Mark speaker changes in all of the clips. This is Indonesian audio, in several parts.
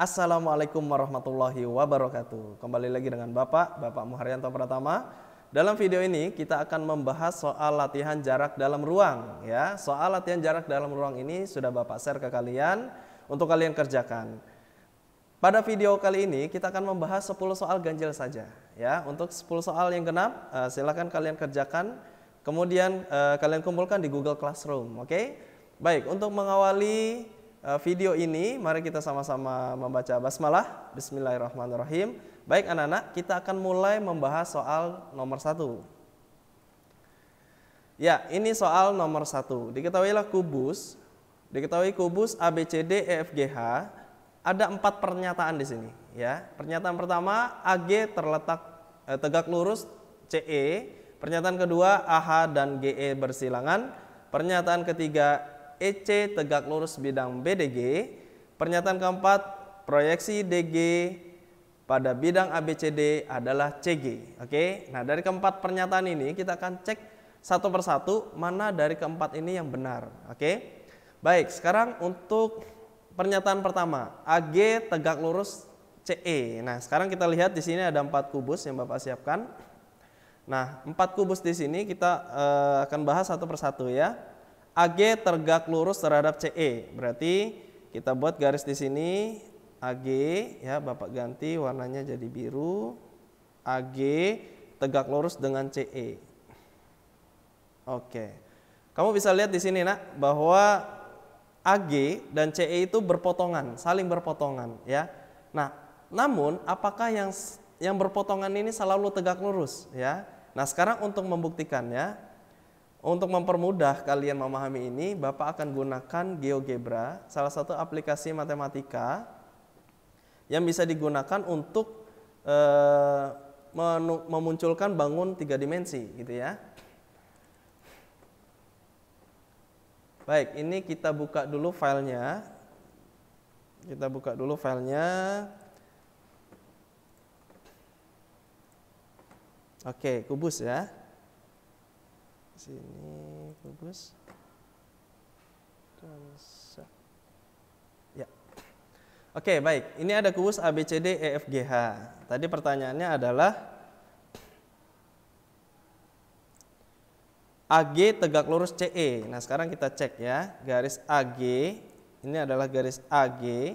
Speaker 1: Assalamualaikum warahmatullahi wabarakatuh. Kembali lagi dengan Bapak Muharyanto Pratama. Dalam video ini kita akan membahas soal latihan jarak dalam ruang ya. Soal latihan jarak dalam ruang ini sudah Bapak share ke kalian untuk kalian kerjakan. Pada video kali ini kita akan membahas 10 soal ganjil saja ya. Untuk 10 soal yang genap silakan kalian kerjakan. Kemudian kalian kumpulkan di Google Classroom, oke? Baik, untuk mengawali video ini, mari kita sama-sama membaca basmalah. Bismillahirrahmanirrahim. Baik anak-anak, kita akan mulai membahas soal nomor 1. Ya, ini soal nomor 1. Diketahui kubus ABCD EFGH ada 4 pernyataan di sini. Ya, pernyataan pertama AG terletak tegak lurus CE. Pernyataan kedua AH dan GE bersilangan. Pernyataan ketiga EC tegak lurus bidang BDG. Pernyataan keempat, proyeksi DG pada bidang ABCD adalah CG. Oke, nah dari keempat pernyataan ini kita akan cek satu persatu mana dari keempat ini yang benar. Oke, baik. Sekarang untuk pernyataan pertama, AG tegak lurus CE. Nah sekarang kita lihat di sini ada 4 kubus yang Bapak siapkan. Nah 4 kubus di sini kita akan bahas satu persatu ya. AG tegak lurus terhadap CE, berarti kita buat garis di sini AG ya, Bapak ganti warnanya jadi biru. AG tegak lurus dengan CE. Oke, kamu bisa lihat di sini nak bahwa AG dan CE itu berpotongan, saling berpotongan ya. Nah, namun apakah yang berpotongan ini selalu tegak lurus ya? Nah, sekarang untuk membuktikannya, untuk mempermudah kalian memahami ini, Bapak akan gunakan GeoGebra, salah satu aplikasi matematika yang bisa digunakan untuk memunculkan bangun 3 dimensi gitu ya. Baik, ini kita buka dulu filenya. Oke, kubus ya. Sini kubus. Ya. Oke, baik. Ini ada kubus ABCD EFGH. Tadi pertanyaannya adalah AG tegak lurus CE. Nah, sekarang kita cek ya. Garis AG ini adalah garis AG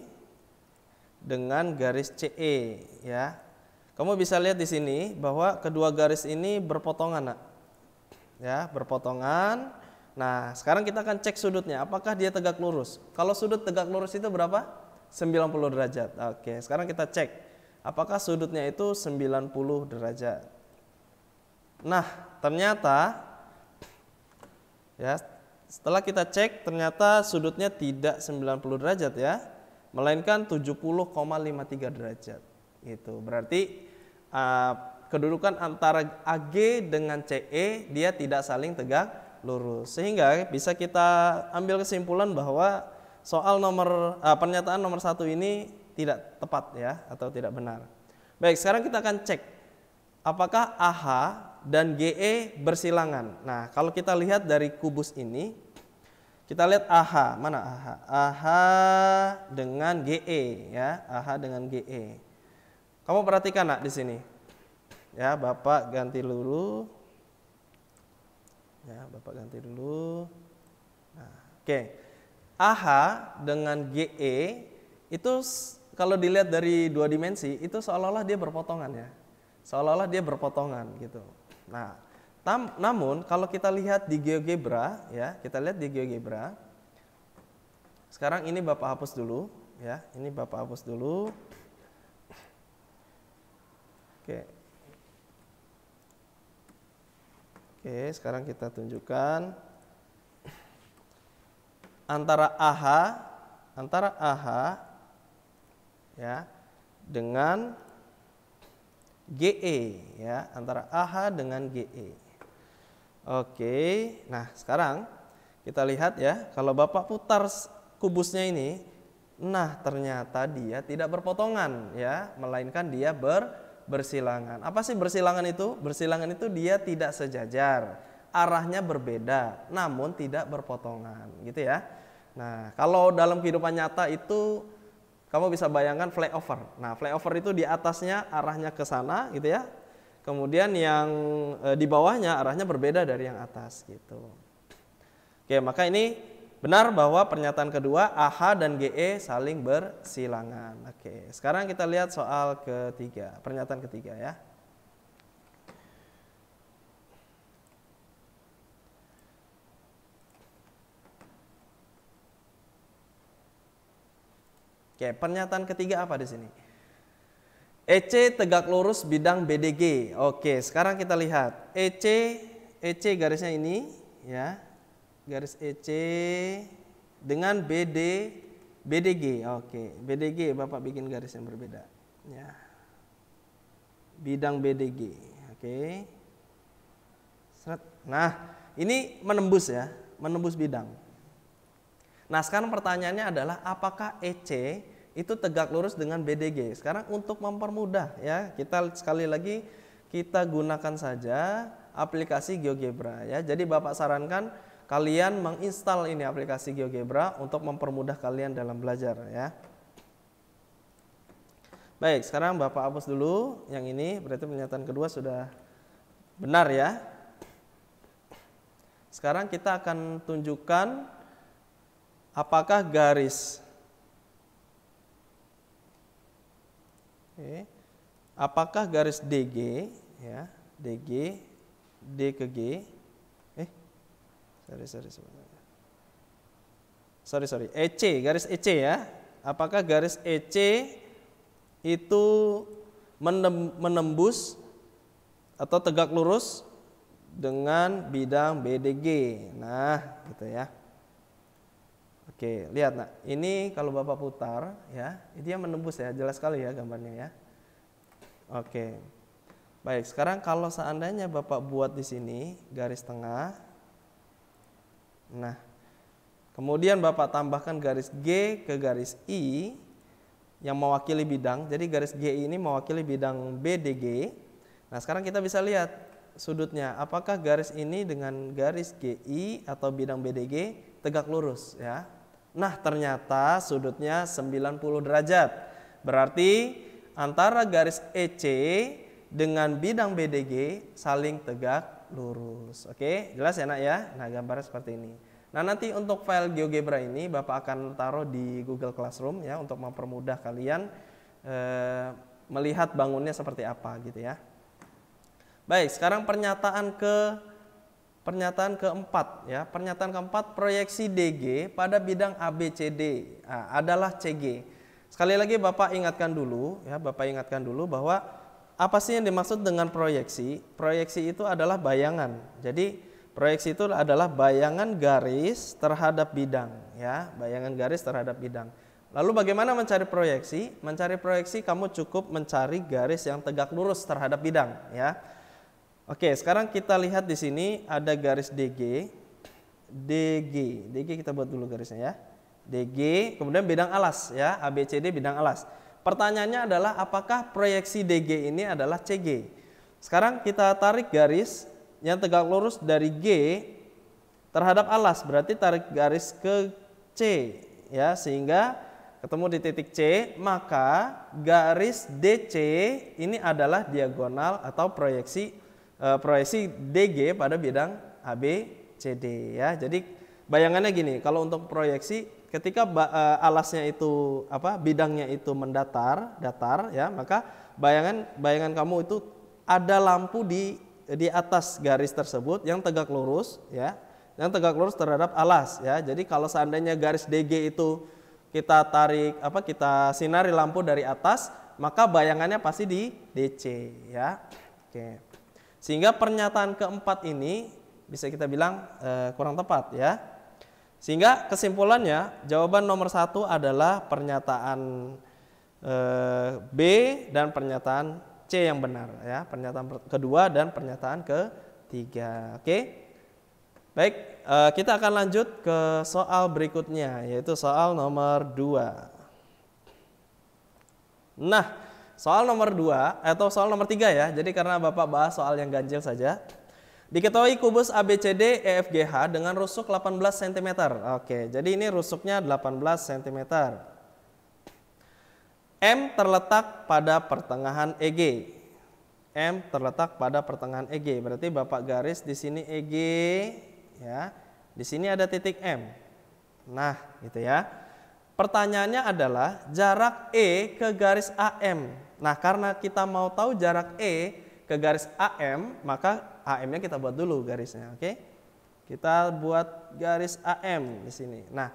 Speaker 1: dengan garis CE ya. Kamu bisa lihat di sini bahwa kedua garis ini berpotongan, nak. Ya, berpotongan. Nah, sekarang kita akan cek sudutnya, apakah dia tegak lurus. Kalau sudut tegak lurus itu berapa? 90 derajat. Oke, sekarang kita cek apakah sudutnya itu 90 derajat. Nah, ternyata ya, setelah kita cek ternyata sudutnya tidak 90 derajat ya, melainkan 70,53 derajat. Itu berarti kedudukan antara AG dengan CE dia tidak saling tegak lurus, sehingga bisa kita ambil kesimpulan bahwa soal pernyataan nomor 1 ini tidak tepat ya, atau tidak benar. Baik, sekarang kita akan cek apakah AH dan GE bersilangan. Nah, kalau kita lihat dari kubus ini, kita lihat AH, mana AH? AH dengan GE ya, AH dengan GE. Kamu perhatikan nak di sini. Ya, Bapak ganti dulu. Ya, Bapak ganti dulu. Nah, oke. AH dengan GE itu kalau dilihat dari 2 dimensi itu seolah-olah dia berpotongan ya. Seolah-olah dia berpotongan gitu. Nah, namun kalau kita lihat di GeoGebra ya, kita lihat di GeoGebra. Sekarang ini Bapak hapus dulu ya. Ini Bapak hapus dulu. Oke, sekarang kita tunjukkan antara AH ya dengan GE ya, antara AH dengan GE. Oke, nah sekarang kita lihat ya, kalau Bapak putar kubusnya ini, nah ternyata dia tidak berpotongan ya, melainkan dia bersilangan. Apa sih bersilangan itu? Bersilangan itu dia tidak sejajar, arahnya berbeda, namun tidak berpotongan, gitu ya. Nah, kalau dalam kehidupan nyata itu kamu bisa bayangkan flyover. Nah, flyover itu di atasnya arahnya ke sana gitu ya. Kemudian yang di bawahnya arahnya berbeda dari yang atas gitu. Oke, maka ini benar bahwa pernyataan kedua AH dan GE saling bersilangan. Oke, sekarang kita lihat soal ketiga, pernyataan ketiga ya. Oke, pernyataan ketiga apa di sini? EC tegak lurus bidang BDG. Oke, sekarang kita lihat EC garisnya ini ya. Garis EC dengan BDG. Oke, BDG Bapak bikin garis yang berbeda ya. Bidang BDG. Oke. Nah, ini menembus ya, menembus bidang. Nah, sekarang pertanyaannya adalah apakah EC itu tegak lurus dengan BDG. Sekarang untuk mempermudah ya, kita sekali lagi kita gunakan saja aplikasi GeoGebra ya. Jadi Bapak sarankan kalian menginstal ini aplikasi GeoGebra untuk mempermudah kalian dalam belajar ya. Baik, sekarang Bapak hapus dulu yang ini, berarti pernyataan kedua sudah benar ya. Sekarang kita akan tunjukkan apakah garis apakah garis DG ya, DG D ke G sorry EC, garis EC ya. Apakah garis EC itu menembus atau tegak lurus dengan bidang BDG. Nah, gitu ya. Oke, lihat nah, ini kalau Bapak putar ya, dia menembus ya, jelas sekali ya gambarnya ya. Oke. Baik, sekarang kalau seandainya Bapak buat di sini garis tengah. Nah, kemudian Bapak tambahkan garis G ke garis I yang mewakili bidang. Jadi garis G ini mewakili bidang BDG. Nah, sekarang kita bisa lihat sudutnya. Apakah garis ini dengan garis GI atau bidang BDG tegak lurus ya? Nah, ternyata sudutnya 90 derajat. Berarti antara garis EC dengan bidang BDG saling tegak lurus. Oke, jelas ya nak ya? Nah, gambarnya seperti ini. Nah, nanti untuk file GeoGebra ini Bapak akan taruh di Google Classroom ya untuk mempermudah kalian melihat bangunnya seperti apa gitu ya. Baik, sekarang pernyataan keempat ya. Pernyataan keempat, proyeksi DG pada bidang ABCD adalah CG. Sekali lagi Bapak ingatkan dulu ya, Bapak ingatkan dulu bahwa apa sih yang dimaksud dengan proyeksi? Proyeksi itu adalah bayangan. Jadi proyeksi itu adalah bayangan garis terhadap bidang ya, bayangan garis terhadap bidang. Lalu bagaimana mencari proyeksi? Mencari proyeksi kamu cukup mencari garis yang tegak lurus terhadap bidang ya. Oke, sekarang kita lihat di sini ada garis DG kita buat dulu garisnya ya. DG, kemudian bidang alas ya, ABCD bidang alas. Pertanyaannya adalah apakah proyeksi DG ini adalah CG? Sekarang kita tarik garis yang tegak lurus dari G terhadap alas, berarti tarik garis ke C ya, sehingga ketemu di titik C, maka garis DC ini adalah diagonal atau proyeksi DG pada bidang ABCD ya. Jadi bayangannya gini, kalau untuk proyeksi ketika alasnya itu bidangnya itu datar ya, maka bayangan kamu itu ada lampu di atas garis tersebut yang tegak lurus ya, yang tegak lurus terhadap alas ya. Jadi kalau seandainya garis DG itu kita tarik kita sinari lampu dari atas, maka bayangannya pasti di DC ya. Oke. Sehingga pernyataan keempat ini bisa kita bilang kurang tepat ya. Sehingga kesimpulannya jawaban nomor 1 adalah pernyataan B dan pernyataan C yang benar ya. Pernyataan kedua dan pernyataan ketiga. Oke. Baik, kita akan lanjut ke soal berikutnya, yaitu soal nomor 2. Nah, soal nomor 2 atau soal nomor 3 ya. Jadi karena Bapak bahas soal yang ganjil saja. Diketahui kubus ABCD EFGH dengan rusuk 18 cm. Oke, jadi ini rusuknya 18 cm. M terletak pada pertengahan EG. M terletak pada pertengahan EG. Berarti Bapak garis di sini EG, ya. Di sini ada titik M. Nah, gitu ya. Pertanyaannya adalah jarak E ke garis AM. Nah, karena kita mau tahu jarak E ke garis AM, maka AM-nya kita buat dulu garisnya, oke? Kita buat garis AM di sini. Nah,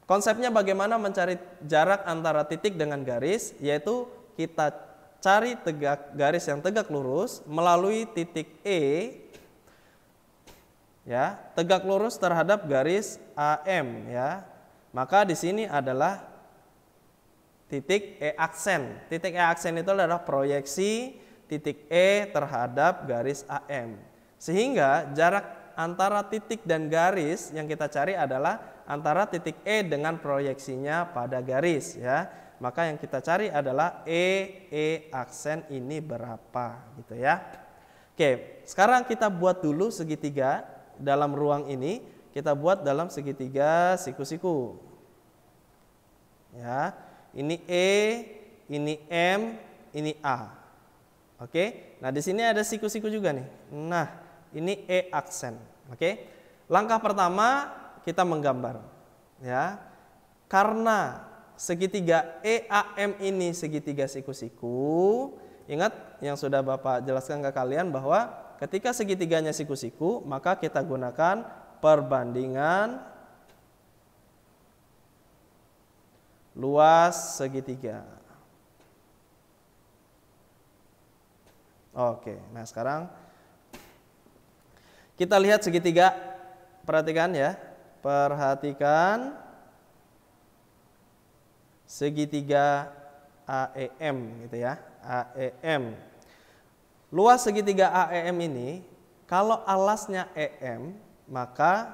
Speaker 1: konsepnya bagaimana mencari jarak antara titik dengan garis, yaitu kita cari garis yang tegak lurus melalui titik E, ya, tegak lurus terhadap garis AM, ya. Maka di sini adalah titik E aksen. Titik E aksen itu adalah proyeksi titik E terhadap garis AM. Sehingga jarak antara titik dan garis yang kita cari adalah antara titik E dengan proyeksinya pada garis, ya. Maka yang kita cari adalah E aksen ini berapa, gitu ya. Oke, sekarang kita buat dulu segitiga dalam ruang ini. Kita buat dalam segitiga siku-siku. Ya, ini E, ini M, ini A. Oke, nah di sini ada siku-siku juga nih. Nah, ini E aksen. Oke, langkah pertama kita menggambar. Ya, karena segitiga EAM ini segitiga siku-siku. Ingat yang sudah Bapak jelaskan ke kalian bahwa ketika segitiganya siku-siku, maka kita gunakan perbandingan luas segitiga. Oke, nah sekarang kita lihat segitiga. Perhatikan ya, perhatikan segitiga AEM gitu ya, AEM. Luas segitiga AEM ini, kalau alasnya EM, maka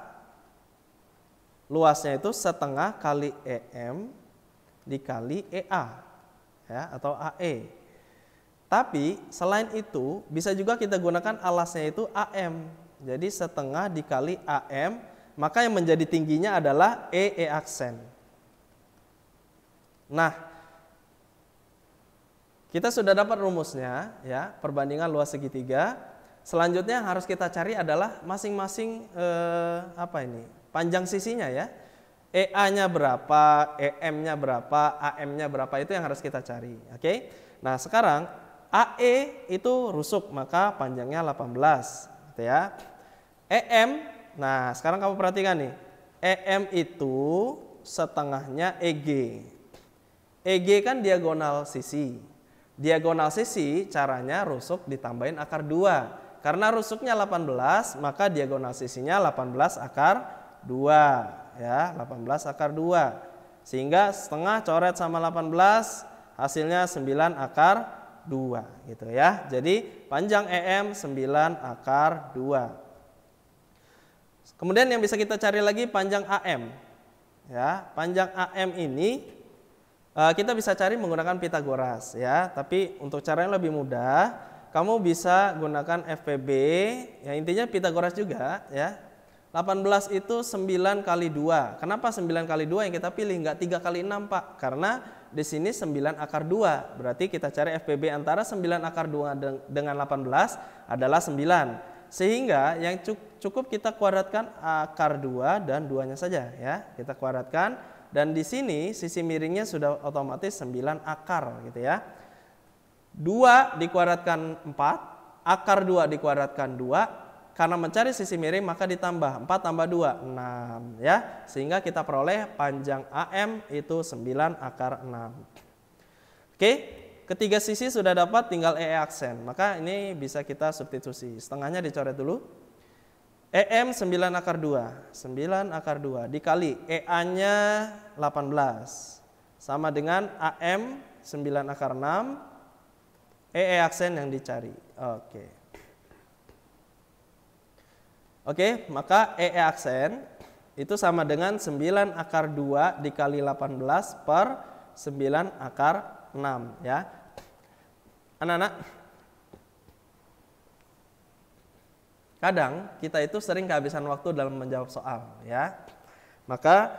Speaker 1: luasnya itu setengah kali EM dikali EA, ya, atau AE. Tapi selain itu bisa juga kita gunakan alasnya itu AM. Jadi setengah dikali AM, maka yang menjadi tingginya adalah E aksen. Nah, kita sudah dapat rumusnya, ya, perbandingan luas segitiga. Selanjutnya yang harus kita cari adalah masing-masing panjang sisinya, ya. EA-nya berapa, EM-nya berapa, AM-nya berapa, itu yang harus kita cari. Oke. Nah, sekarang AE itu rusuk, maka panjangnya 18, gitu ya. EM, nah sekarang kamu perhatikan nih. EM itu setengahnya EG. EG kan diagonal sisi. Diagonal sisi caranya rusuk ditambahin akar 2. Karena rusuknya 18, maka diagonal sisinya 18 akar 2. Ya, 18 akar 2. Sehingga setengah coret sama 18, hasilnya 9 akar 2. Gitu ya. Jadi panjang EM 9 akar 2. Kemudian yang bisa kita cari lagi panjang AM. Ya, panjang AM ini kita bisa cari menggunakan Pitagoras, ya. Tapi untuk cara yang lebih mudah, kamu bisa gunakan FPB. Ya, intinya Pitagoras juga, ya. 18 itu 9 kali 2. Kenapa 9 kali 2 yang kita pilih? Enggak 3 kali 6, Pak. Karena di sini 9 akar 2. Berarti kita cari FPB antara 9 akar 2 dengan 18 adalah 9. Sehingga yang cukup kita kuadratkan akar 2 dan 2-nya saja, ya. Kita kuadratkan. Dan di sini sisi miringnya sudah otomatis 9 akar, gitu ya. 2 dikuadratkan 4, akar 2 dikuadratkan 2. Karena mencari sisi miring maka ditambah 4 tambah 2, 6, ya. Sehingga kita peroleh panjang AM itu 9 akar 6. Oke, ketiga sisi sudah dapat, tinggal EE aksen. Maka ini bisa kita substitusi. Setengahnya dicoret dulu. EM 9 akar 2, 9 akar 2 dikali EA-nya 18 sama dengan AM 9 akar 6, EE aksen yang dicari. Oke, maka EE aksen itu sama dengan 9 akar 2 dikali 18 per 9 akar 6, ya. Anak-anak, kadang kita itu sering kehabisan waktu dalam menjawab soal, ya. Maka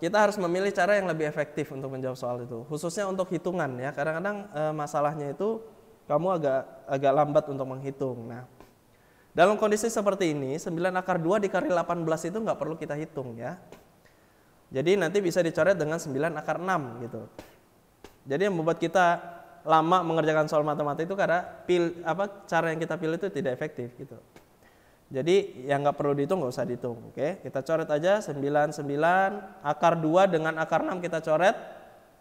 Speaker 1: kita harus memilih cara yang lebih efektif untuk menjawab soal itu, khususnya untuk hitungan ya. Kadang-kadang masalahnya itu kamu agak lambat untuk menghitung. Nah, dalam kondisi seperti ini, 9 akar 2 dikali 18 itu nggak perlu kita hitung ya. Jadi nanti bisa dicoret dengan 9 akar 6 gitu. Jadi yang membuat kita lama mengerjakan soal matematika itu karena cara yang kita pilih itu tidak efektif gitu. Jadi yang nggak perlu dihitung nggak usah dihitung. Oke, kita coret aja 9 akar 2 dengan akar 6 kita coret,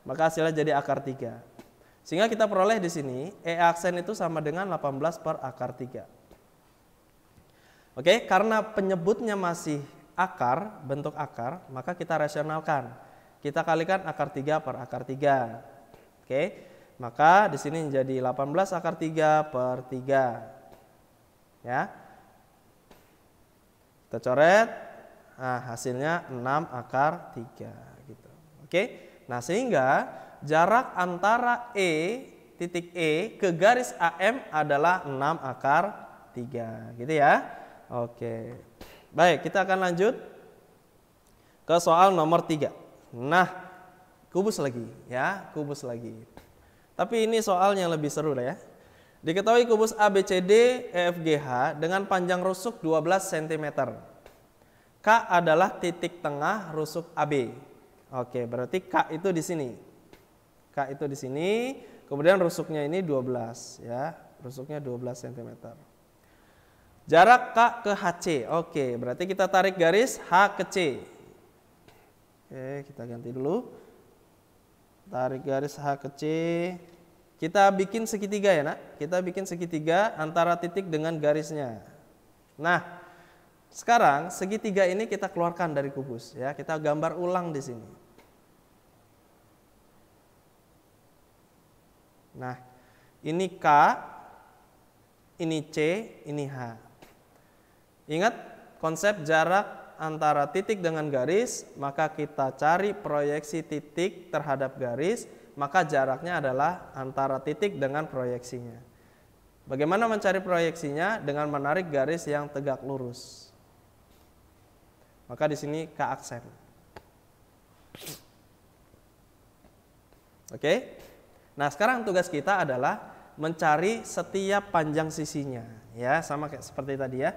Speaker 1: maka hasilnya jadi akar 3. Sehingga kita peroleh di sini E aksen itu sama dengan 18 per akar 3. Oke, karena penyebutnya masih akar, bentuk akar, maka kita rasionalkan. Kita kalikan akar 3 per akar 3. Oke, maka di sini menjadi 18 akar 3 per 3. Ya. Kita coret, nah hasilnya 6 akar 3. Gitu. Oke, nah sehingga jarak antara titik E ke garis AM adalah 6 akar 3. Gitu ya. Oke, baik, kita akan lanjut ke soal nomor 3. Nah, kubus lagi ya, kubus lagi. Tapi ini soalnya lebih seru lah ya. Diketahui kubus ABCD EFGH dengan panjang rusuk 12 cm. K adalah titik tengah rusuk AB. Oke, berarti K itu di sini. K itu di sini, kemudian rusuknya ini 12 ya, rusuknya 12 cm. Jarak K ke HC. Oke, berarti kita tarik garis H ke C. Oke, kita ganti dulu. Tarik garis H ke C. Kita bikin segitiga ya, Nak. Kita bikin segitiga antara titik dengan garisnya. Nah, sekarang segitiga ini kita keluarkan dari kubus ya. Kita gambar ulang di sini. Nah, ini K, ini C, ini H. Ingat konsep jarak antara titik dengan garis, maka kita cari proyeksi titik terhadap garis, maka jaraknya adalah antara titik dengan proyeksinya. Bagaimana mencari proyeksinya? Dengan menarik garis yang tegak lurus. Maka di sini K aksen. Oke? Nah, sekarang tugas kita adalah mencari setiap panjang sisinya, ya, sama kayak seperti tadi ya.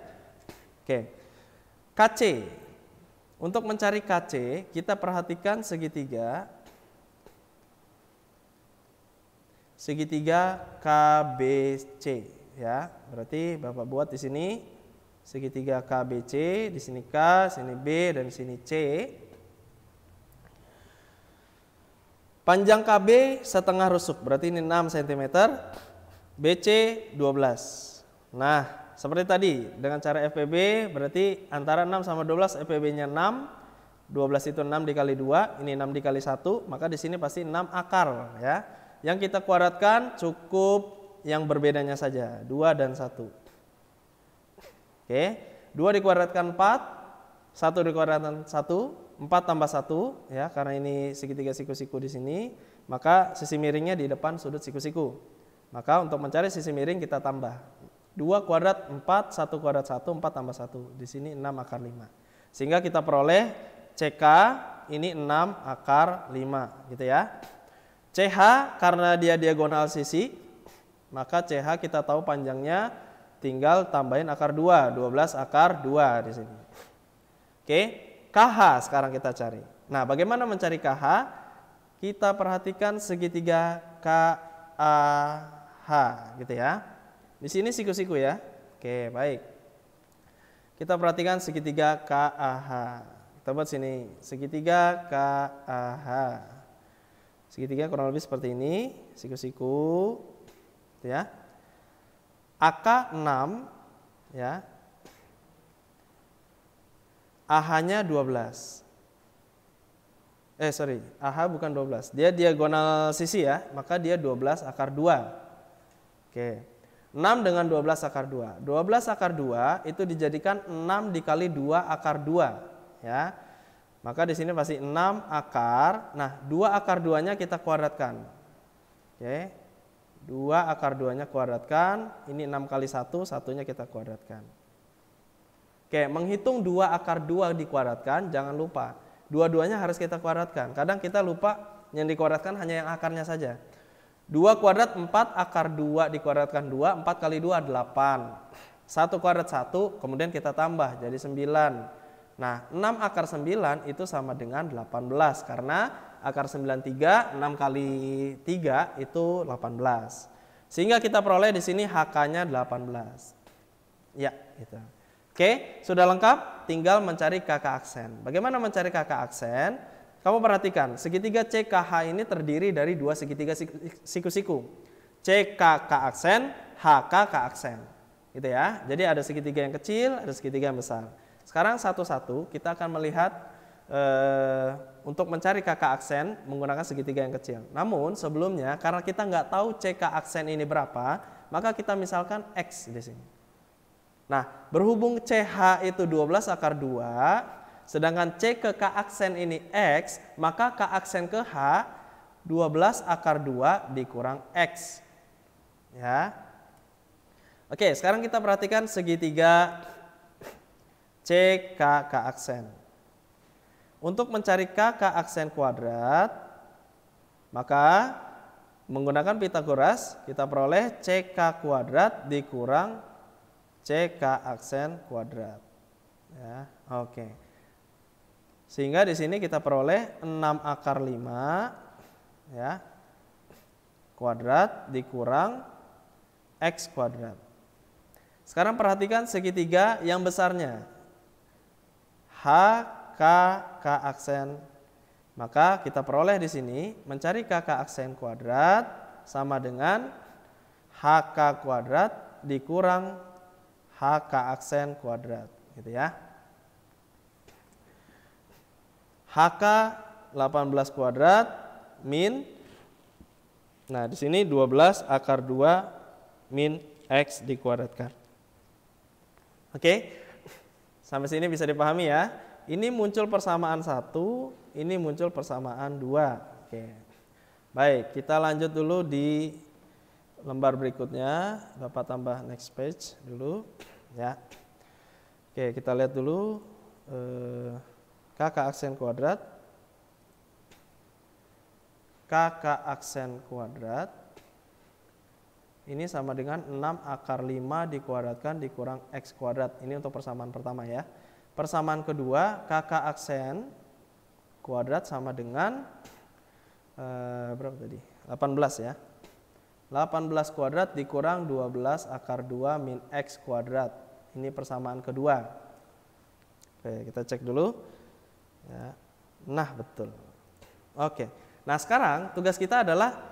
Speaker 1: Oke, KC. Untuk mencari KC, kita perhatikan segitiga KBC ya. Berarti Bapak buat di sini segitiga KBC, di sini K, sini B dan di sini C. Panjang KB setengah rusuk, berarti ini 6 cm. BC 12. Nah, seperti tadi, dengan cara FPB berarti antara 6 sama 12, FPB-nya 6, 12 itu 6 dikali 2, ini 6 dikali 1, maka di sini pasti 6 akar ya. Yang kita kuadratkan cukup yang berbedanya saja, 2 dan 1. Oke, 2 dikuadratkan 4, 1 dikuadratkan 1, 4 tambah 1 ya, karena ini segitiga siku-siku di sini, maka sisi miringnya di depan sudut siku-siku. Maka untuk mencari sisi miring kita tambah 2 kuadrat 4, 1 kuadrat 1, 4 tambah 1. Di sini 6 akar 5. Sehingga kita peroleh CK ini 6 akar 5 gitu ya. CH karena dia diagonal sisi, maka CH kita tahu panjangnya, tinggal tambahin akar 2, 12 akar 2 di sini. Oke, KH sekarang kita cari. Nah, bagaimana mencari KH? Kita perhatikan segitiga KAH gitu ya. Di sini siku-siku ya. Oke, baik. Kita perhatikan segitiga KAH. Kita buat sini segitiga KAH. Segitiga kurang lebih seperti ini, siku-siku ya. AK 6 ya. AH-nya 12. AH bukan 12. Dia diagonal sisi ya, maka dia 12 akar 2. Oke. 6 dengan 12 akar 2. 12 akar 2 itu dijadikan 6 dikali 2 akar 2 ya. Maka di sini pasti 6 akar. Nah, 2 akar 2-nya kita kuadratkan. Oke. 2 akar 2-nya kuadratkan. Ini 6 kali 1, satunya kita kuadratkan. Oke, menghitung 2 akar 2 dikuadratkan, jangan lupa dua-duanya harus kita kuadratkan. Kadang kita lupa yang dikuadratkan hanya yang akarnya saja. 2 kuadrat 4, akar 2 dikuadratkan 2, 4 kali 2 8. 1 kuadrat 1, kemudian kita tambah jadi 9. Nah, 6 akar 9 itu sama dengan 18 karena akar 93, 6 kali 3 itu 18. Sehingga kita peroleh di sini HK-nya 18. Ya, gitu. Oke, sudah lengkap, tinggal mencari kakak aksen. Bagaimana mencari kakak aksen? Kamu perhatikan, segitiga CKH ini terdiri dari dua segitiga siku-siku. CKK aksen, HKK aksen. Gitu ya. Jadi ada segitiga yang kecil, ada segitiga yang besar. Sekarang satu-satu kita akan melihat untuk mencari kakak aksen menggunakan segitiga yang kecil. Namun sebelumnya karena kita nggak tahu CK aksen ini berapa, maka kita misalkan X di sini. Nah, berhubung CH itu 12 akar 2, sedangkan C ke K aksen ini X, maka K aksen ke H 12 akar 2 dikurang X. Ya. Oke, sekarang kita perhatikan segitiga CKK aksen. Untuk mencari KK aksen kuadrat, maka menggunakan Pitagoras kita peroleh CK kuadrat dikurang CK aksen kuadrat. Ya, oke. Sehingga di sini kita peroleh 6 akar 5 ya, kuadrat dikurang X kuadrat. Sekarang perhatikan segitiga yang besarnya. HKK aksen. Maka kita peroleh di sini mencari KK aksen kuadrat sama dengan HK kuadrat dikurang HK aksen kuadrat, gitu ya. HK 18 kuadrat min, nah di sini 12 akar 2 min X dikuadratkan. Oke, sampai sini bisa dipahami ya. Ini muncul persamaan 1, ini muncul persamaan 2. Oke. Baik, kita lanjut dulu di lembar berikutnya. Bapak tambah next page dulu ya. Oke, kita lihat dulu KK aksen kuadrat. KK aksen kuadrat ini sama dengan 6 akar 5 dikuadratkan dikurang X kuadrat. Ini untuk persamaan pertama ya. Persamaan kedua, KK aksen kuadrat sama dengan berapa tadi? 18 ya. 18 kuadrat dikurang 12 akar 2 min X kuadrat. Ini persamaan kedua. Oke, kita cek dulu. Ya. Nah, betul. Oke. Nah, sekarang tugas kita adalah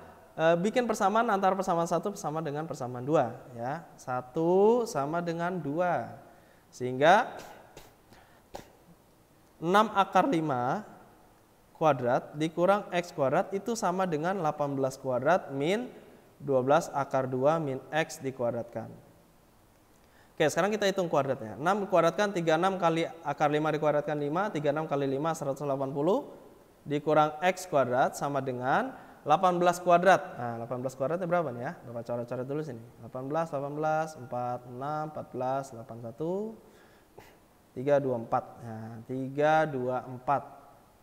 Speaker 1: bikin persamaan antara persamaan 1 sama dengan persamaan 2 ya. 1 sama dengan 2. Sehingga 6 akar 5 kuadrat dikurang X kuadrat itu sama dengan 18 kuadrat min 12 akar 2 min X dikuadratkan. Oke, sekarang kita hitung kuadratnya. 6 dikuadratkan 36 kali akar 5 dikuadratkan 5, 36 kali 5 180 dikurang X kuadrat sama dengan 18 kuadrat. Nah, 18 kuadratnya berapa nih ya? Bapak coret-coret dulu sini. 18, 18, 4, 6, 14, 81, 3, 2, 4. Nah, 3, 2, 4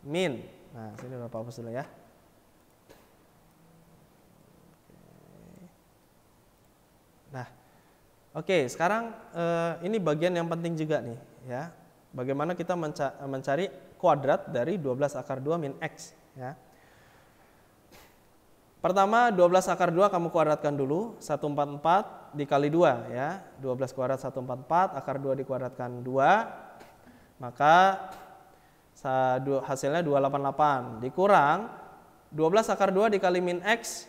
Speaker 1: min. Nah, sini Bapak hapus dulu ya. Nah, oke, sekarang ini bagian yang penting juga nih ya. Bagaimana kita mencari kuadrat dari 12 akar 2 min X ya. Pertama 12 akar 2 kamu kuadratkan dulu, 144 dikali 2 ya. 12 kuadrat 144, akar 2 dikuadratkan 2. Maka hasilnya 288 dikurang 12 akar 2 dikali min X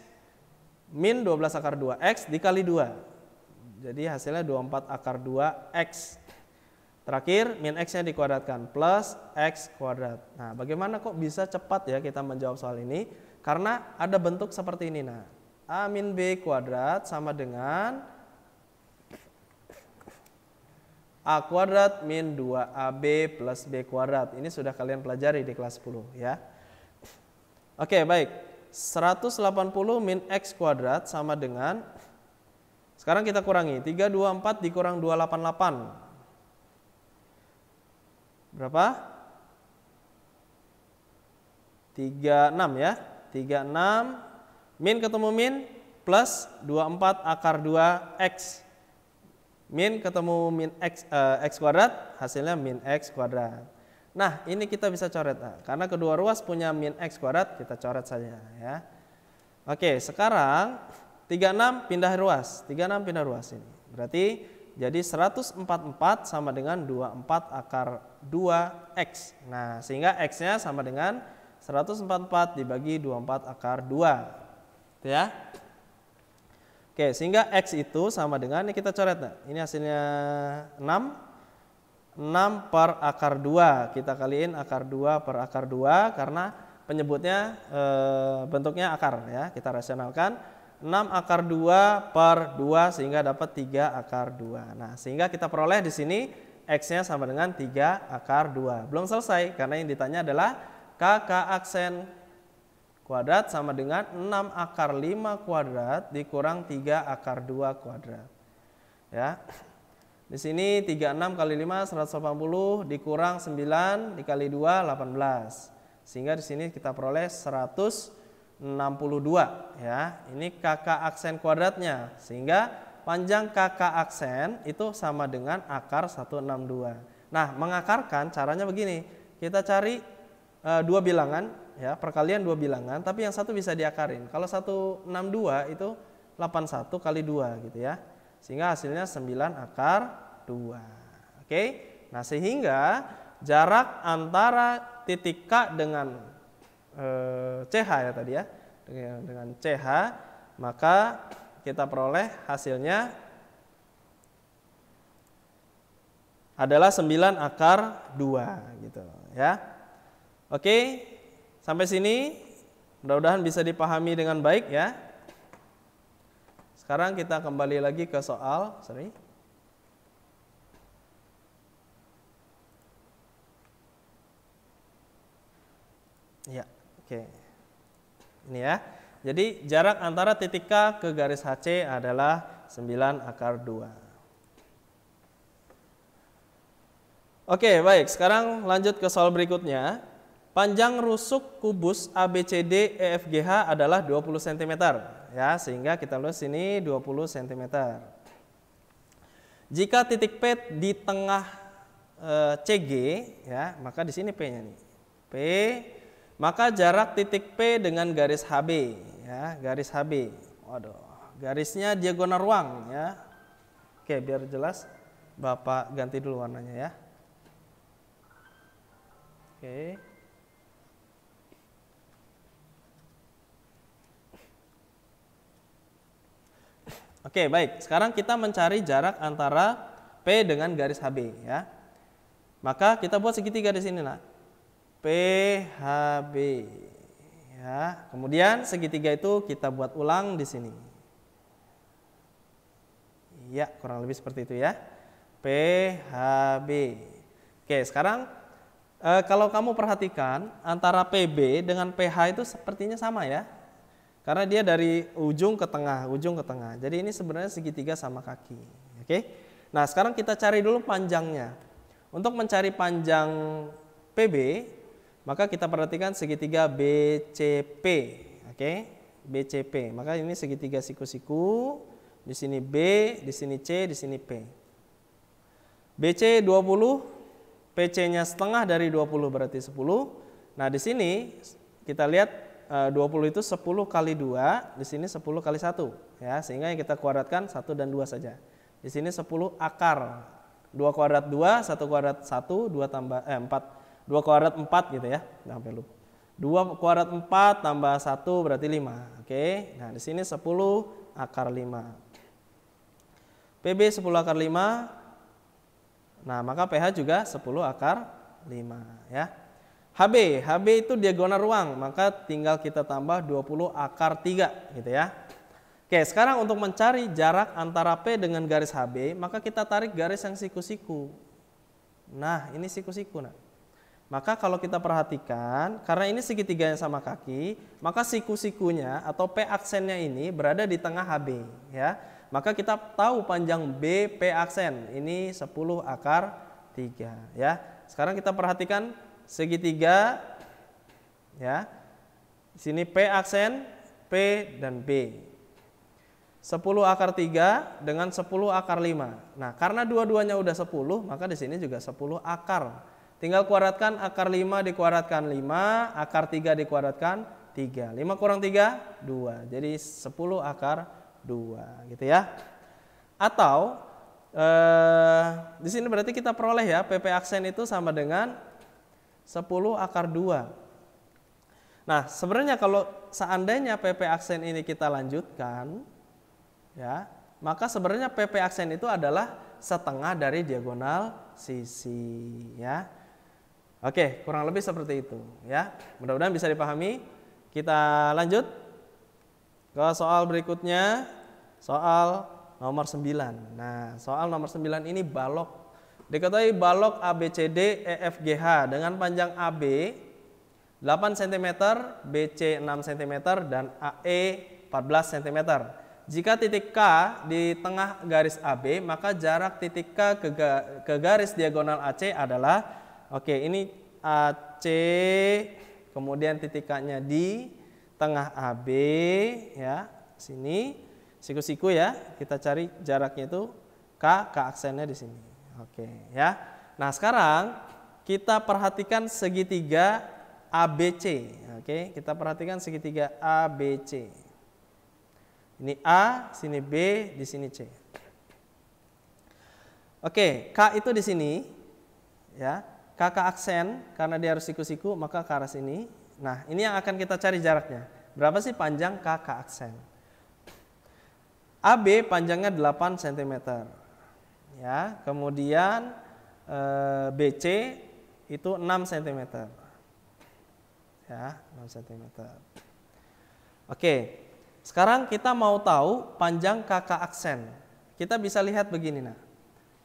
Speaker 1: min 12 akar 2 X dikali 2. Jadi hasilnya 24 akar 2 X. Terakhir min X-nya dikuadratkan plus X kuadrat. Nah, bagaimana kok bisa cepat ya kita menjawab soal ini? Karena ada bentuk seperti ini. Nah, A min B kuadrat sama dengan A kuadrat min 2AB plus B kuadrat. Ini sudah kalian pelajari di kelas 10 ya. Oke, baik. 180 min X kuadrat sama dengan, sekarang kita kurangi, 324 dikurang 288. Berapa? 36 ya. 36 min ketemu min plus 24 akar 2x. Min ketemu min x kuadrat, hasilnya min x kuadrat. Nah, ini kita bisa coret. Nah, karena kedua ruas punya min x kuadrat, kita coret saja ya. Oke, sekarang 36 pindah ruas. 36 pindah ruas ini. Berarti jadi 144 sama dengan 24 akar 2x. Nah, sehingga x-nya sama dengan 144 dibagi 24 akar 2. Ya. Oke, sehingga x itu sama dengan, ini kita coret. Nah, ini hasilnya 6 per akar 2. Kita kaliin akar 2 per akar 2 karena penyebutnya bentuknya akar ya. Kita rasionalkan 6 akar 2 per 2 sehingga dapat 3 akar 2. Nah, sehingga kita peroleh di sini x-nya sama dengan 3 akar 2. Belum selesai karena yang ditanya adalah kakak aksen kuadrat sama dengan 6 akar 5 kuadrat dikurang 3 akar 2 kuadrat. Ya. Di sini 36 kali 5 180 dikurang 9 dikali 2 18. Sehingga di sini kita peroleh 162 ya. Ini kakak aksen kuadratnya. Sehingga panjang kakak aksen itu sama dengan akar 162. Nah, mengakarkan caranya begini. Kita cari dua bilangan ya, perkalian dua bilangan, tapi yang satu bisa diakarin. Kalau 162 itu 81 kali 2 gitu ya. Sehingga hasilnya 9 akar 2. Oke. Nah, sehingga jarak antara titik K dengan CH ya tadi ya. Dengan CH, maka kita peroleh hasilnya adalah 9 akar 2 gitu ya. Oke. Sampai sini mudah-mudahan bisa dipahami dengan baik ya. Sekarang kita kembali lagi ke soal, Ya, oke. Ini ya. Jadi jarak antara titik K ke garis HC adalah 9 akar 2. Oke, baik. Sekarang lanjut ke soal berikutnya. Panjang rusuk kubus ABCD EFGH adalah 20 cm ya, sehingga kita tulis ini 20 cm. Jika titik P di tengah CG ya, maka di sini P-nya nih. P, maka jarak titik P dengan garis HB ya, garis HB. Waduh, garisnya diagonal ruang ya. Oke, biar jelas Bapak ganti dulu warnanya ya. Oke. Oke, baik. Sekarang kita mencari jarak antara P dengan garis HB ya. Maka kita buat segitiga di sini, nak. PHB ya. Kemudian segitiga itu kita buat ulang di sini. Ya, kurang lebih seperti itu ya. PHB. Oke, sekarang kalau kamu perhatikan antara PB dengan PH itu sepertinya sama ya. Karena dia dari ujung ke tengah. Jadi ini sebenarnya segitiga sama kaki. Oke. Nah, sekarang kita cari dulu panjangnya. Untuk mencari panjang PB, maka kita perhatikan segitiga BCP. Oke. BCP. Maka ini segitiga siku-siku. Di sini B, di sini C, di sini P. BC 20, PC-nya setengah dari 20 berarti 10. Nah, di sini kita lihat 20 itu 10 kali 2, di sini 10 kali 1 ya, sehingga yang kita kuadratkan 1 dan 2 saja. Di sini 10 akar 2 kuadrat 2, 1 kuadrat 1, 2 tambah 4, 2 kuadrat 4 gitu ya. Sampai lupa. 2 kuadrat 4 tambah 1 berarti 5. Oke. Nah, di sini 10 akar 5. PB 10 akar 5. Nah, maka PH juga 10 akar 5 ya. HB itu diagonal ruang, maka tinggal kita tambah 20 akar 3 gitu ya. Oke, sekarang untuk mencari jarak antara P dengan garis HB, maka kita tarik garis yang siku-siku. Nah, ini siku-siku. Nah. Maka kalau kita perhatikan, karena ini segitiga yang sama kaki, maka siku-sikunya atau P aksennya ini berada di tengah HB ya. Maka kita tahu panjang BP aksen ini 10 akar 3 ya. Sekarang kita perhatikan segitiga ya. Di sini P aksen, P dan B. 10 akar 3 dengan 10 akar 5. Nah, karena dua-duanya udah 10, maka di sini juga 10 akar. Tinggal kuadratkan akar 5 dikuadratkan 5, akar 3 dikuadratkan 3. 5 kurang 3, 2. Jadi 10 akar 2 gitu ya. Atau di sini berarti kita peroleh ya, PP aksen itu sama dengan 10 akar 2. Nah, sebenarnya kalau seandainya PP aksen ini kita lanjutkan, ya, maka sebenarnya PP aksen itu adalah setengah dari diagonal sisi, ya. Oke, kurang lebih seperti itu, ya. Mudah-mudahan bisa dipahami. Kita lanjut ke soal berikutnya, soal nomor 9. Nah, soal nomor 9 ini balok. Diketahui balok ABCD EFGH dengan panjang AB 8 cm, BC 6 cm, dan AE 14 cm. Jika titik K di tengah garis AB, maka jarak titik K ke garis diagonal AC adalah, oke, ini AC, kemudian titik K-nya di tengah AB, ya, sini, siku-siku ya, kita cari jaraknya itu K aksennya di sini. Oke, ya. Nah, sekarang kita perhatikan segitiga ABC. Oke, kita perhatikan segitiga ABC. Ini A, sini B, di sini C. Oke, K itu di sini, ya. K aksen karena dia harus siku-siku, maka ke arah sini. Nah, ini yang akan kita cari jaraknya. Berapa sih panjang K aksen? AB panjangnya 8 cm. Ya, kemudian BC itu 6 cm. Ya, 6 cm. Oke, sekarang kita mau tahu panjang KK aksen. Kita bisa lihat begini, nah.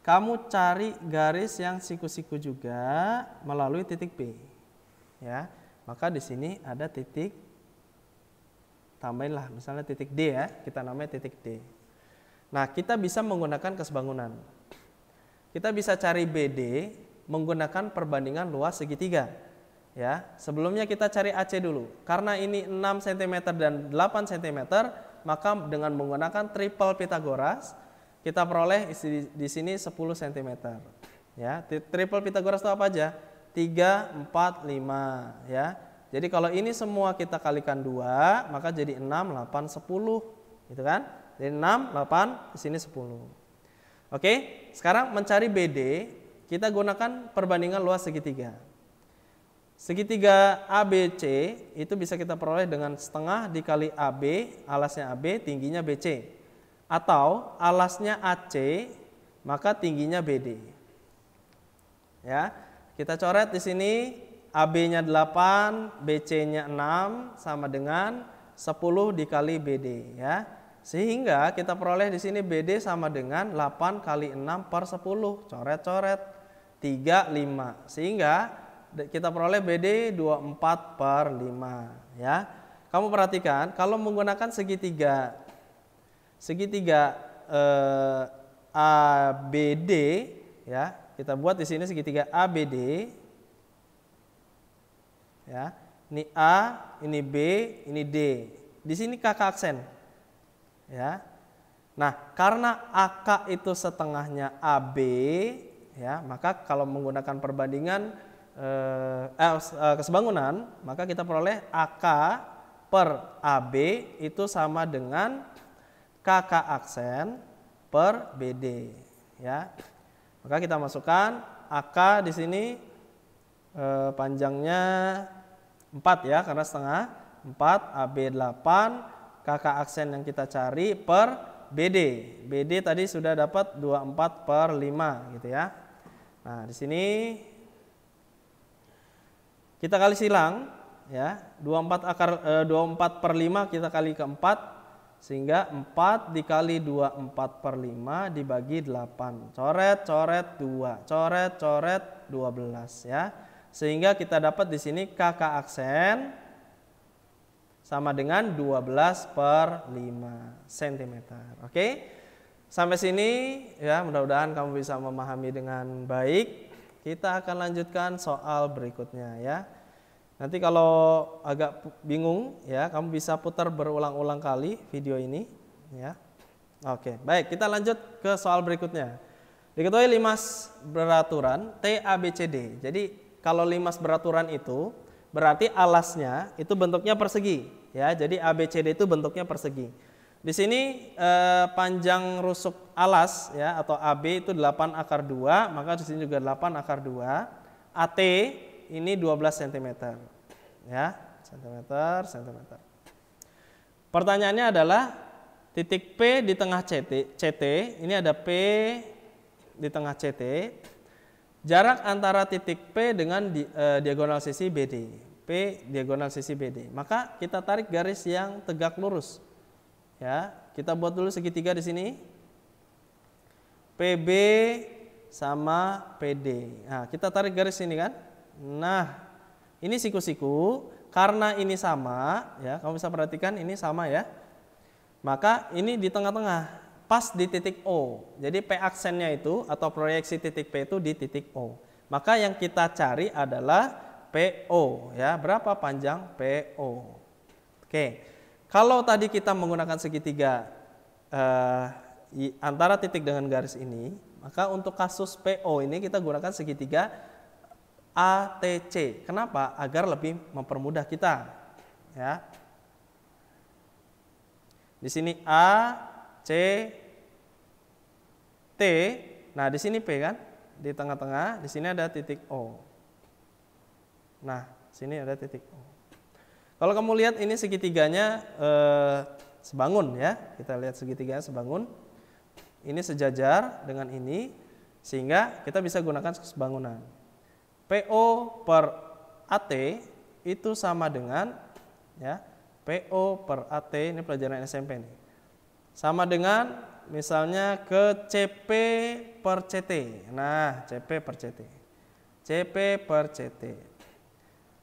Speaker 1: Kamu cari garis yang siku-siku juga melalui titik B. Ya, maka di sini ada titik, tambahinlah misalnya titik D ya, kita namanya titik D. Nah, kita bisa menggunakan kesebangunan. Kita bisa cari BD menggunakan perbandingan luas segitiga. Ya, sebelumnya kita cari AC dulu. Karena ini 6 cm dan 8 cm, maka dengan menggunakan triple Pythagoras, kita peroleh di sini 10 cm. Ya, triple Pythagoras itu apa aja? 3, 4, 5. Ya, jadi kalau ini semua kita kalikan 2, maka jadi 6, 8, 10. Gitu kan? Jadi 6, 8, di sini 10. Oke, sekarang mencari BD, kita gunakan perbandingan luas segitiga. Segitiga ABC itu bisa kita peroleh dengan setengah dikali AB, alasnya AB, tingginya BC. Atau alasnya AC, maka tingginya BD. Ya, kita coret di sini AB-nya 8, BC-nya 6 sama dengan 10 dikali BD, ya. Sehingga kita peroleh di sini BD sama dengan 8 kali 6 per 10. Coret-coret 3, 5. Sehingga kita peroleh BD 24 per 5, ya. Kamu perhatikan kalau menggunakan segitiga ABD, ya. Kita buat di sini segitiga ABD. Ya. Ini A, ini B, ini D. Di sini KK aksen. Ya. Nah, karena AK itu setengahnya AB, ya, maka kalau menggunakan perbandingan kesebangunan, maka kita peroleh AK per AB itu sama dengan KK aksen per BD, ya. Maka kita masukkan AK di sini panjangnya 4 ya, karena setengah 4, AB 8, KK aksen yang kita cari per BD. BD tadi sudah dapat 24 per 5 gitu ya. Nah, di sini kita kali silang ya, 24 per 5 kita kali ke 4, sehingga 4 dikali 24 per 5 dibagi 8. Coret, coret 2, coret, coret 12 ya. Sehingga kita dapat di sini KK aksen sama dengan 12 per 5 cm. Oke? Sampai sini ya, mudah-mudahan kamu bisa memahami dengan baik. Kita akan lanjutkan soal berikutnya ya. Nanti kalau agak bingung ya, kamu bisa putar berulang-ulang kali video ini ya. Oke, baik, kita lanjut ke soal berikutnya. Diketahui limas beraturan T, A, B, C, D. Jadi kalau limas beraturan itu berarti alasnya itu bentuknya persegi ya. Jadi A, B, C, D itu bentuknya persegi. Di sini panjang rusuk alas ya atau AB itu 8 akar 2, maka di sini juga 8 akar 2. AT ini 12 cm. Ya, cm. Pertanyaannya adalah titik P di tengah CT, ini ada P di tengah CT. Jarak antara titik P dengan diagonal sisi BD. P diagonal sisi BD. Maka kita tarik garis yang tegak lurus. Ya, kita buat dulu segitiga di sini. PB sama PD. Nah, kita tarik garis ini kan. Nah, ini siku-siku. Karena ini sama, ya, kamu bisa perhatikan ini sama ya. Maka ini di tengah-tengah, pas di titik O. Jadi P aksennya itu atau proyeksi titik P itu di titik O. Maka yang kita cari adalah PO, ya. Berapa panjang PO? Oke. Kalau tadi kita menggunakan segitiga antara titik dengan garis ini, maka untuk kasus PO ini kita gunakan segitiga ATC. Kenapa? Agar lebih mempermudah kita. Ya. Di sini A, C, T. Nah, di sini P kan? Di tengah-tengah, di sini ada titik O. Nah, sini ada titik O. Kalau kamu lihat ini segitiganya sebangun ya. Kita lihat segitiganya sebangun. Ini sejajar dengan ini sehingga kita bisa gunakan sebangunan. PO per AT itu sama dengan ya, PO per AT, ini pelajaran SMP nih. Sama dengan misalnya ke CP per CT. Nah, CP per CT. CP per CT.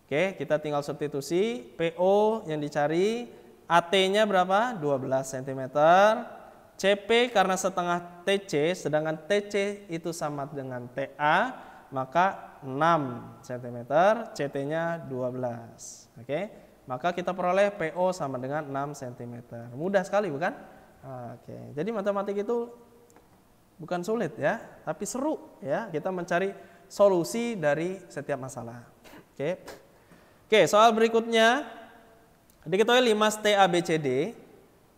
Speaker 1: Oke, kita tinggal substitusi. PO yang dicari, AT-nya berapa? 12 cm. CP karena setengah TC, sedangkan TC itu sama dengan TA, maka 6 cm, CT-nya 12. Oke, maka kita peroleh PO sama dengan 6 cm. Mudah sekali bukan? Oke, jadi matematik itu bukan sulit ya, tapi seru ya. Kita mencari solusi dari setiap masalah. Oke, soal berikutnya. Diketahui limas TABCD,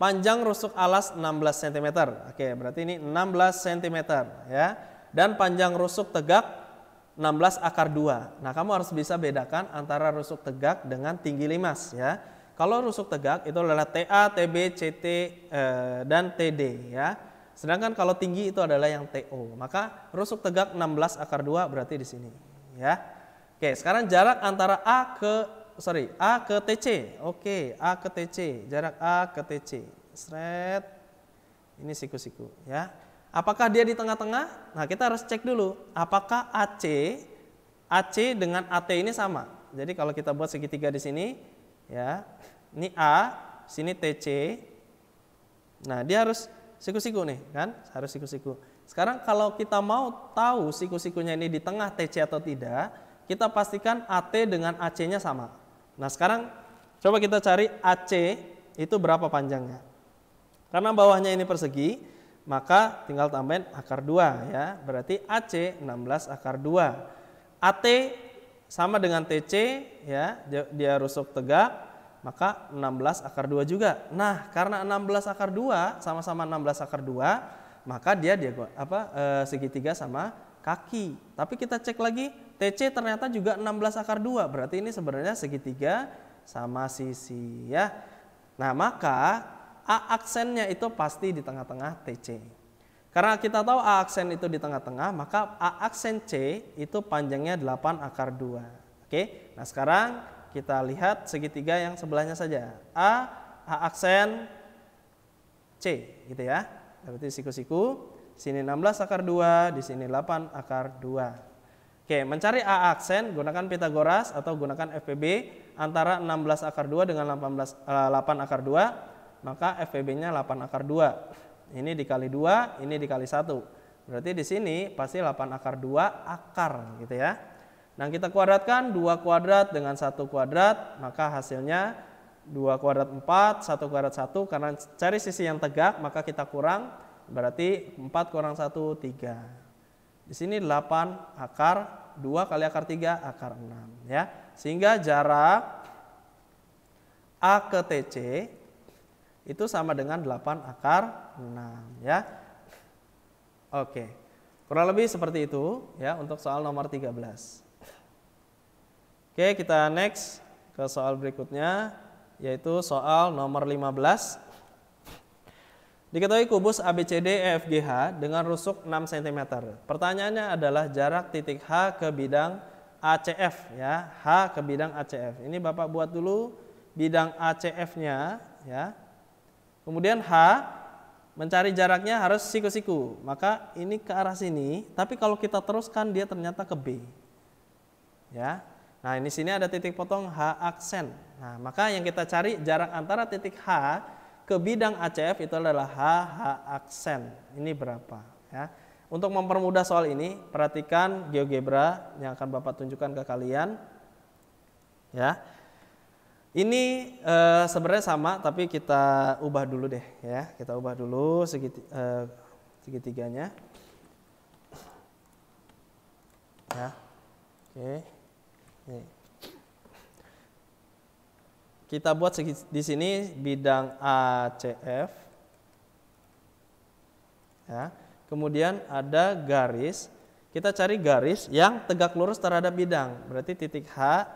Speaker 1: panjang rusuk alas 16 cm. Oke, berarti ini 16 cm ya. Dan panjang rusuk tegak 16 akar 2. Nah, kamu harus bisa bedakan antara rusuk tegak dengan tinggi limas ya. Kalau rusuk tegak itu adalah TA, TB, CT, dan TD ya. Sedangkan kalau tinggi itu adalah yang TO. Maka rusuk tegak 16 akar 2 berarti di sini ya. Oke, sekarang jarak antara A ke TC. Oke, A ke TC, jarak A ke TC. Sret. Ini siku-siku ya. Apakah dia di tengah-tengah? Nah, kita harus cek dulu apakah AC dengan AT ini sama. Jadi kalau kita buat segitiga di sini ya. Ini A, sini TC. Nah, dia harus siku-siku nih, kan? Harus siku-siku. Sekarang kalau kita mau tahu siku-sikunya ini di tengah TC atau tidak, kita pastikan AT dengan AC-nya sama. Nah, sekarang coba kita cari AC itu berapa panjangnya. Karena bawahnya ini persegi, maka tinggal tambahin akar 2 ya. Berarti AC 16 akar 2. AT sama dengan TC ya, dia rusuk tegak, maka 16 akar 2 juga. Nah, karena 16 akar 2 sama-sama 16 akar 2, maka dia segitiga sama kaki. Tapi kita cek lagi, TC ternyata juga 16 akar 2. Berarti ini sebenarnya segitiga sama sisi ya. Nah, maka A aksennya itu pasti di tengah-tengah TC. Karena kita tahu A aksen itu di tengah-tengah, maka A aksen C itu panjangnya 8 akar 2. Oke. Nah, sekarang kita lihat segitiga yang sebelahnya saja. A aksen C gitu ya. Berarti siku-siku. Sini 16 akar 2, di sini 8 akar 2. Oke, mencari A aksen gunakan Pitagoras atau gunakan FPB antara 16 akar 2 dengan 8 akar 2, maka FPB-nya 8 akar 2. Ini dikali 2, ini dikali 1. Berarti di sini pasti 8 akar 2 akar gitu ya. Nah, kita kuadratkan 2 kuadrat dengan 1 kuadrat, maka hasilnya 2 kuadrat 4, 1 kuadrat 1. Karena cari sisi yang tegak, maka kita kurang, berarti 4 kurang 1, 3. Di sini 8 akar 2 kali akar 3, akar 6. Ya. Sehingga jarak A ke TC itu sama dengan 8 akar 6. Ya. Oke, kurang lebih seperti itu ya untuk soal nomor 13. Oke, kita next ke soal berikutnya, yaitu soal nomor 15. Diketahui kubus ABCD EFGH dengan rusuk 6 cm. Pertanyaannya adalah jarak titik H ke bidang ACF ya, H ke bidang ACF. Ini Bapak buat dulu bidang ACF-nya ya. Kemudian H mencari jaraknya harus siku-siku. Maka ini ke arah sini, tapi kalau kita teruskan dia ternyata ke B. Ya. Nah, ini sini ada titik potong H aksen. Nah, maka yang kita cari jarak antara titik H ke bidang ACF itu adalah H aksen. Ini berapa? Ya. Untuk mempermudah soal ini, perhatikan GeoGebra yang akan Bapak tunjukkan ke kalian. Ya. Ini sebenarnya sama, tapi kita ubah dulu deh. Ya. Kita ubah dulu segitiganya. Ya. Oke. Nih. Kita buat di sini bidang ACF. Ya. Kemudian ada garis. Kita cari garis yang tegak lurus terhadap bidang. Berarti titik H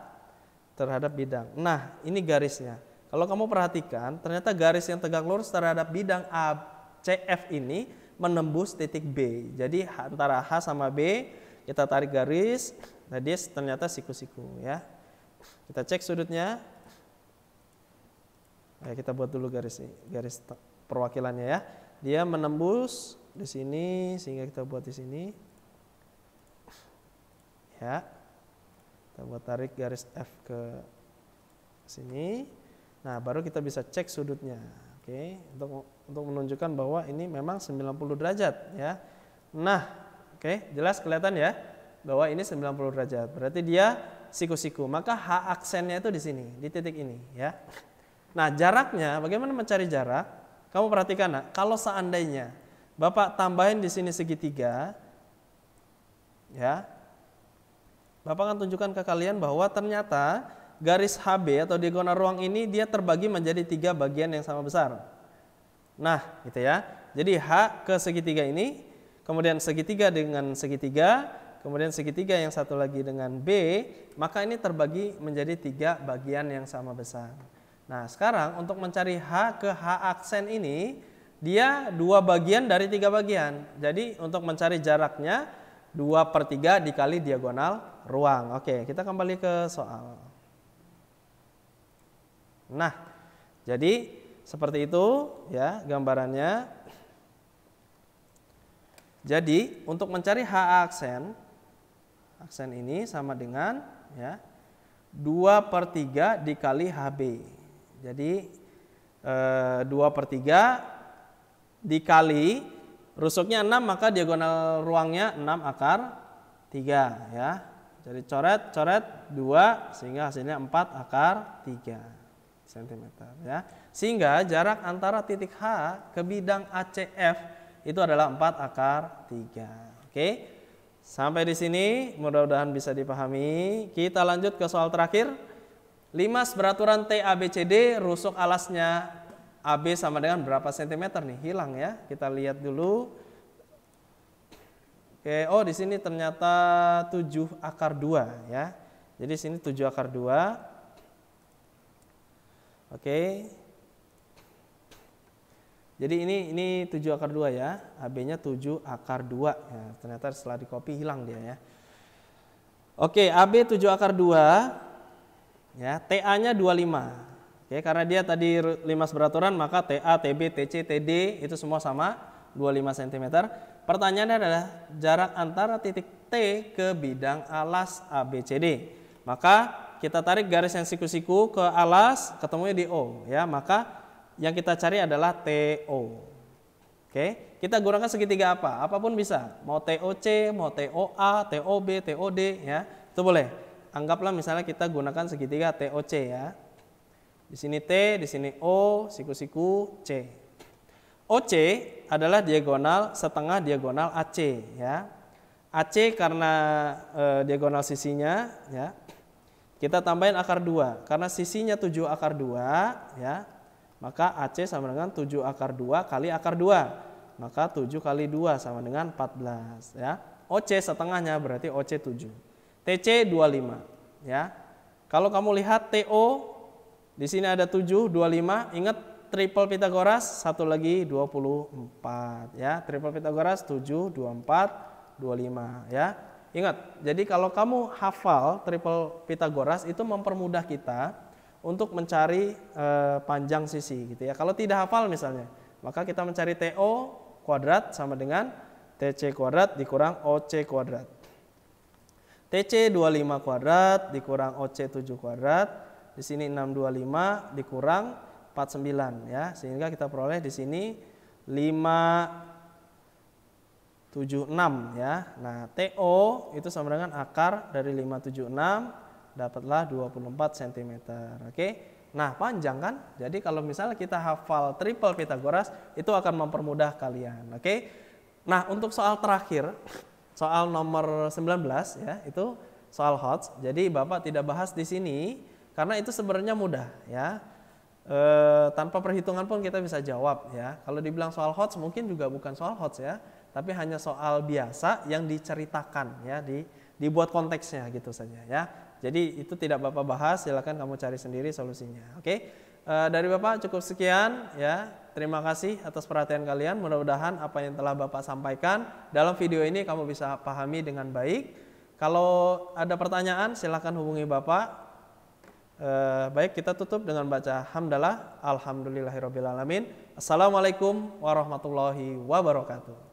Speaker 1: terhadap bidang. Nah, ini garisnya. Kalau kamu perhatikan, ternyata garis yang tegak lurus terhadap bidang ACF ini menembus titik B. Jadi antara H sama B kita tarik garis. Nah, dia ternyata siku-siku ya. Kita cek sudutnya. Nah, kita buat dulu garis perwakilannya ya. Dia menembus di sini sehingga kita buat di sini. Ya. Kita buat tarik garis F ke sini. Nah, baru kita bisa cek sudutnya. Oke, untuk menunjukkan bahwa ini memang 90 derajat ya. Nah, oke, jelas kelihatan ya bahwa ini 90 derajat. Berarti dia siku-siku. Maka H aksennya itu di sini, di titik ini ya. Nah, jaraknya bagaimana mencari jarak? Kamu perhatikan, nah, kalau seandainya Bapak tambahin di sini segitiga ya. Bapak akan tunjukkan ke kalian bahwa ternyata garis HB atau diagonal ruang ini dia terbagi menjadi 3 bagian yang sama besar. Nah, gitu ya. Jadi H ke segitiga ini, kemudian segitiga dengan segitiga, kemudian segitiga yang satu lagi dengan B, maka ini terbagi menjadi 3 bagian yang sama besar. Nah, sekarang untuk mencari H ke H aksen ini, dia 2 bagian dari 3 bagian. Jadi untuk mencari jaraknya 2/3 dikali diagonal ruang. Oke, kita kembali ke soal. Nah, jadi seperti itu ya gambarannya. Jadi untuk mencari H aksen ini sama dengan ya 2/3 dikali HB. Jadi 2/3 dikali rusuknya 6, maka diagonal ruangnya 6 akar 3 ya. Jadi coret 2 sehingga hasilnya 4 akar 3 cm ya. Sehingga jarak antara titik H ke bidang ACF itu adalah 4 akar 3. Oke. Sampai di sini mudah-mudahan bisa dipahami. Kita lanjut ke soal terakhir. Limas beraturan TABCD, rusuk alasnya AB sama dengan berapa sentimeter nih? Hilang ya. Kita lihat dulu. Oke, oh di sini ternyata 7 akar 2 ya. Jadi sini 7 akar 2. Oke. Jadi ini 7 akar 2 ya. AB-nya 7 akar 2 ya. Ternyata setelah di copy hilang dia ya. Oke, AB 7 akar 2 ya, TA-nya 25. Oke, karena dia tadi limas beraturan, maka TA, TB, TC, TD itu semua sama 25 cm. Pertanyaannya adalah jarak antara titik T ke bidang alas ABCD. Maka kita tarik garis yang siku-siku ke alas, ketemunya di O ya. Maka yang kita cari adalah TO. Oke, kita gunakan segitiga apa? Apapun bisa. Mau TOC, mau TOA, TOB, TOD ya. Itu boleh. Anggaplah misalnya kita gunakan segitiga TOC ya. Di sini T, di sini O, siku-siku C. OC adalah diagonal setengah diagonal AC ya. AC karena diagonal sisinya ya. Kita tambahin akar 2 karena sisinya 7 akar 2 ya. Maka AC sama dengan 7 akar 2 kali akar 2. Maka 7 kali 2 sama dengan 14 ya. OC setengahnya berarti OC 7. TC 25 ya. Kalau kamu lihat TO di sini ada 7, 25, ingat triple Pitagoras, satu lagi 24 ya. Triple Pitagoras 7, 24, 25 ya. Ingat, jadi kalau kamu hafal triple Pitagoras itu mempermudah kita untuk mencari panjang sisi gitu ya. Kalau tidak hafal misalnya, maka kita mencari TO kuadrat sama dengan TC kuadrat dikurang OC kuadrat. TC 25 kuadrat dikurang OC 7 kuadrat. Di sini 625 dikurang 49 ya, sehingga kita peroleh di sini 576 ya. Nah, TO itu sama dengan akar dari 576 dapatlah 24 cm. Oke. Nah, panjang kan? Jadi kalau misalnya kita hafal triple Pitagoras itu akan mempermudah kalian. Oke. Nah, untuk soal terakhir, soal nomor 19 ya, itu soal HOTS. Jadi Bapak tidak bahas di sini karena itu sebenarnya mudah ya. Tanpa perhitungan pun kita bisa jawab ya. Kalau dibilang soal HOTS mungkin juga bukan soal HOTS ya, tapi hanya soal biasa yang diceritakan ya, dibuat konteksnya gitu saja ya. Jadi itu tidak Bapak bahas, silakan kamu cari sendiri solusinya. Oke. Dari Bapak cukup sekian ya. Terima kasih atas perhatian kalian. Mudah-mudahan apa yang telah Bapak sampaikan dalam video ini kamu bisa pahami dengan baik. Kalau ada pertanyaan silakan hubungi Bapak. Baik, kita tutup dengan baca hamdalah. Alhamdulillahirabbil alamin. Assalamualaikum warahmatullahi wabarakatuh.